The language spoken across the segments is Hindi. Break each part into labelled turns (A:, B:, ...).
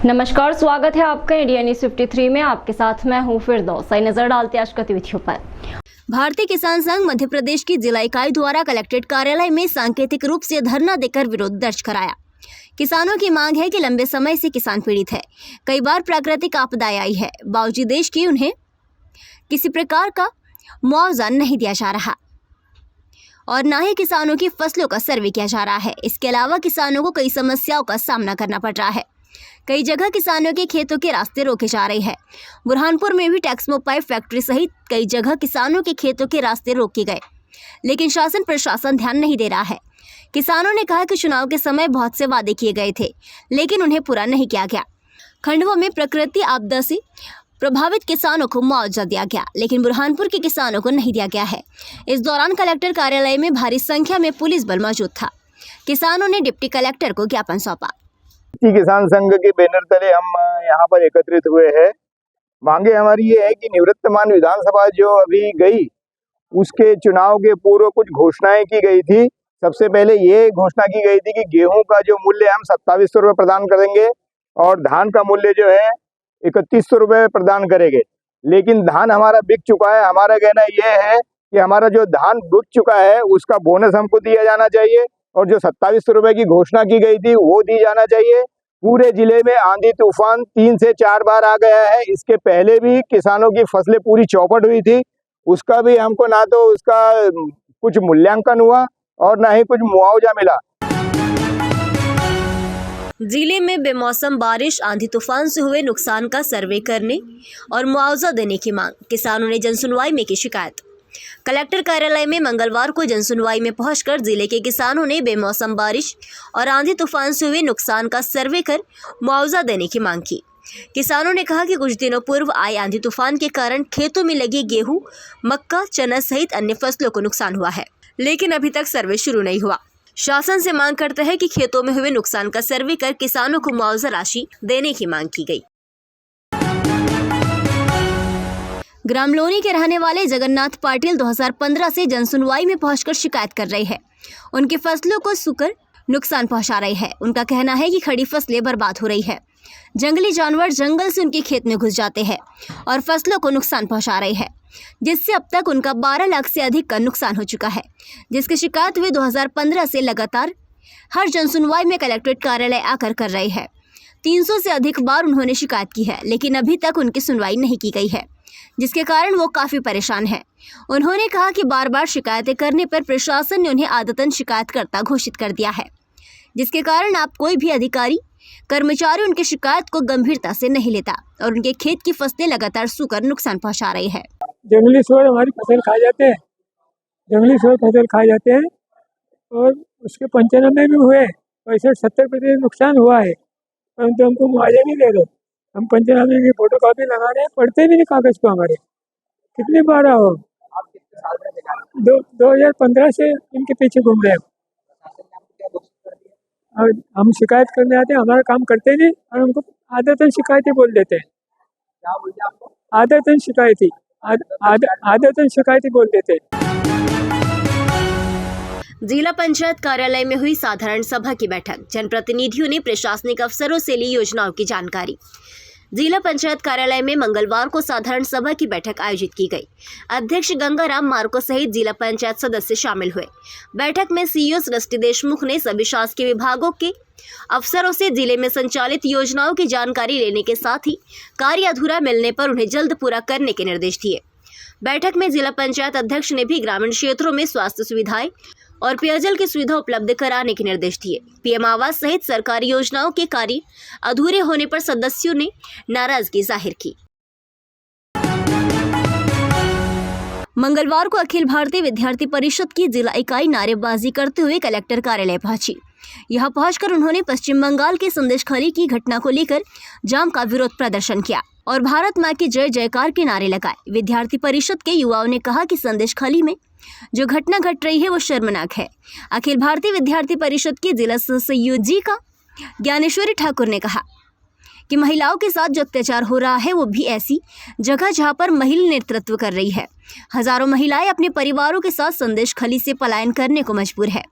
A: नमस्कार, स्वागत है आपका इंडिया न्यूज 53 में। आपके साथ मैं हूं फिरदौस। सही नजर डालते आज गतिविधियों पर।
B: भारतीय किसान संघ मध्य प्रदेश की जिला इकाई द्वारा कलेक्ट्रेट कार्यालय में सांकेतिक रूप से धरना देकर विरोध दर्ज कराया। किसानों की मांग है कि लंबे समय से किसान पीड़ित है, कई बार प्राकृतिक आपदाएं आई है, बावजूद देश की उन्हें किसी प्रकार का मुआवजा नहीं दिया जा रहा और न ही किसानों की फसलों का सर्वे किया जा रहा है। इसके अलावा किसानों को कई समस्याओं का सामना करना पड़ रहा है। कई जगह किसानों के खेतों के रास्ते रोके जा रहे हैं। बुरहानपुर में भी टेक्समो पाइप फैक्ट्री सहित कई जगह किसानों के खेतों के रास्ते रोके गए, लेकिन शासन प्रशासन ध्यान नहीं दे रहा है। किसानों ने कहा कि चुनाव के समय बहुत से वादे किए गए थे, लेकिन उन्हें पूरा नहीं किया गया। खंडवा में प्रकृति आपदा से प्रभावित किसानों को मुआवजा दिया गया, लेकिन बुरहानपुर के किसानों को नहीं दिया गया है। इस दौरान कलेक्टर कार्यालय में भारी संख्या में पुलिस बल मौजूद था। किसानों ने डिप्टी कलेक्टर को ज्ञापन सौंपा।
C: किसान संघ के बैनर तले हम यहाँ पर एकत्रित हुए हैं। मांगे हमारी ये है कि निवृत्तमान विधानसभा जो अभी गई, उसके चुनाव के पूर्व कुछ घोषणाएं की गई थी। सबसे पहले ये घोषणा की गई थी कि गेहूं का जो मूल्य हम 2700 रुपये प्रदान करेंगे और धान का मूल्य जो है 3100 रुपये प्रदान करेंगे। लेकिन धान हमारा बिक चुका है। हमारा कहना यह है कि हमारा जो धान बिक चुका है उसका बोनस हमको दिया जाना चाहिए और जो 2700 रुपये की घोषणा की गई थी वो दी जाना चाहिए। पूरे जिले में आंधी तूफान 3 से 4 बार आ गया है। इसके पहले भी किसानों की फसलें पूरी चौपट हुई थी, उसका भी हमको ना तो उसका कुछ मूल्यांकन हुआ और ना ही कुछ मुआवजा मिला।
B: जिले में बेमौसम बारिश, आंधी तूफान से हुए नुकसान का सर्वे करने और मुआवजा देने की मांग। किसानों ने जनसुनवाई में की शिकायत। कलेक्टर कार्यालय में मंगलवार को जनसुनवाई में पहुंचकर जिले के किसानों ने बेमौसम बारिश और आंधी तूफान से हुए नुकसान का सर्वे कर मुआवजा देने की मांग की। किसानों ने कहा कि कुछ दिनों पूर्व आए आंधी तूफान के कारण खेतों में लगी गेहूं, मक्का, चना सहित अन्य फसलों को नुकसान हुआ है, लेकिन अभी तक सर्वे शुरू नहीं हुआ। शासन से मांग करते हैं कि खेतों में हुए नुकसान का सर्वे कर किसानों को मुआवजा राशि देने की मांग की गई। ग्राम लोनी के रहने वाले जगन्नाथ पाटिल 2015 से जनसुनवाई में पहुंचकर शिकायत कर रहे हैं। उनकी फसलों को सूकर नुकसान पहुंचा रहे हैं। उनका कहना है कि खड़ी फसलें बर्बाद हो रही है। जंगली जानवर जंगल से उनके खेत में घुस जाते हैं और फसलों को नुकसान पहुंचा रहे हैं, जिससे अब तक उनका 12 लाख से अधिक का नुकसान हो चुका है, जिसकी शिकायत वे 2015 से लगातार हर जनसुनवाई में कलेक्ट्रेट कार्यालय आकर कर रहे हैं। 300 से अधिक बार उन्होंने शिकायत की है, लेकिन अभी तक उनकी सुनवाई नहीं की गई है, जिसके कारण वो काफ़ी परेशान हैं। उन्होंने कहा कि बार बार शिकायतें करने पर प्रशासन ने उन्हें आदतन शिकायतकर्ता घोषित कर दिया है, जिसके कारण आप कोई भी अधिकारी कर्मचारी उनकी शिकायत को गंभीरता से नहीं लेता और उनके खेत की फसलें लगातार सूकर नुकसान पहुंचा रही है।
D: जंगली सूअर हमारी फसल खा जाते हैं, जंगली सूअर फसल खा जाते हैं और उसके पंचनामे में भी हुए, 65-70% नुकसान हुआ है, परंतु हमको मुआवजा नहीं दे रहे। हम पंचनामे की फोटो कॉपी लगा रहे हैं, पढ़ते भी नहीं कागज को हमारे। कितनी बार आओ, 2015 से इनके पीछे घूम रहे हैं और हम शिकायत करने आते हैं, हमारा काम करते नहीं और हमको आदतन शिकायती बोल देते हैं। आदतन शिकायती बोल देते हैं।
B: जिला पंचायत कार्यालय में हुई साधारण सभा की बैठक। जनप्रतिनिधियों ने प्रशासनिक अफसरों से ली योजनाओं की जानकारी। जिला पंचायत कार्यालय में मंगलवार को साधारण सभा की बैठक आयोजित की गई। अध्यक्ष गंगाराम मार्को सहित जिला पंचायत सदस्य शामिल हुए। बैठक में सीईओ सृष्टि देशमुख ने सभी शासकीय विभागों के अफसरों से जिले में संचालित योजनाओं की जानकारी लेने के साथ ही कार्य अधूरा मिलने पर उन्हें जल्द पूरा करने के निर्देश दिए। बैठक में जिला पंचायत अध्यक्ष ने भी ग्रामीण क्षेत्रों में स्वास्थ्य सुविधाएं और पेयजल की सुविधा उपलब्ध कराने के निर्देश दिए। पीएम आवास सहित सरकारी योजनाओं के कार्य अधूरे होने पर सदस्यों ने नाराजगी जाहिर की। मंगलवार को अखिल भारतीय विद्यार्थी परिषद की जिला इकाई नारेबाजी करते हुए कलेक्टर कार्यालय पहुंची। यहां पहुंचकर उन्होंने पश्चिम बंगाल के संदेशखाली की घटना को लेकर जाम का विरोध प्रदर्शन किया और भारत मां की जय जयकार के नारे लगाए। विद्यार्थी परिषद के युवाओं ने कहा कि संदेशखाली में जो घटना घट रही है वो शर्मनाक है। अखिल भारतीय विद्यार्थी परिषद की जिला संयोजिका ज्ञानेश्वरी ठाकुर ने कहा कि महिलाओं के साथ जो अत्याचार हो रहा है वो भी ऐसी जगह जहां पर महिला नेतृत्व कर रही है। हजारों महिलाएं अपने परिवारों के साथ संदेशखाली से पलायन करने को मजबूर है।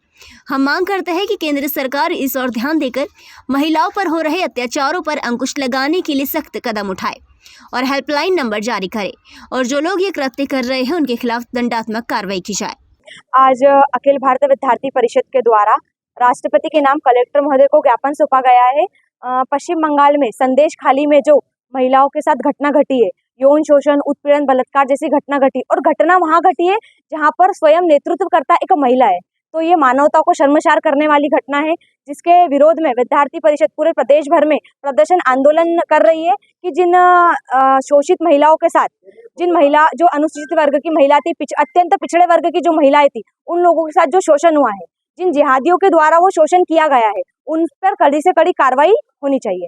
B: हम मांग करते हैं कि केंद्र सरकार इस ओर ध्यान देकर महिलाओं पर हो रहे अत्याचारों पर अंकुश लगाने के लिए सख्त कदम उठाए और हेल्पलाइन नंबर जारी करे और जो लोग ये कृत्य कर रहे हैं उनके खिलाफ दंडात्मक कार्रवाई की जाए।
E: आज अखिल भारतीय विद्यार्थी परिषद के द्वारा राष्ट्रपति के नाम कलेक्टर महोदय को ज्ञापन सौंपा गया है। पश्चिम बंगाल में संदेश खाली में जो महिलाओं के साथ घटना घटी है, यौन शोषण, उत्पीड़न, बलात्कार जैसी घटना घटी, और घटना वहां घटी है जहां पर स्वयं नेतृत्व करता एक महिला है, तो ये मानवता को शर्मसार करने वाली घटना है, जिसके विरोध में विद्यार्थी परिषद पूरे प्रदेश भर में प्रदर्शन आंदोलन कर रही है कि जिन शोषित महिलाओं के साथ, जिन महिला जो अनुसूचित वर्ग की महिला थी, अत्यंत पिछड़े वर्ग की जो महिलाएं थी, उन लोगों के साथ जो शोषण हुआ है, जिन जिहादियों के द्वारा वो शोषण किया गया है, उन पर कड़ी से कड़ी कार्रवाई होनी चाहिए।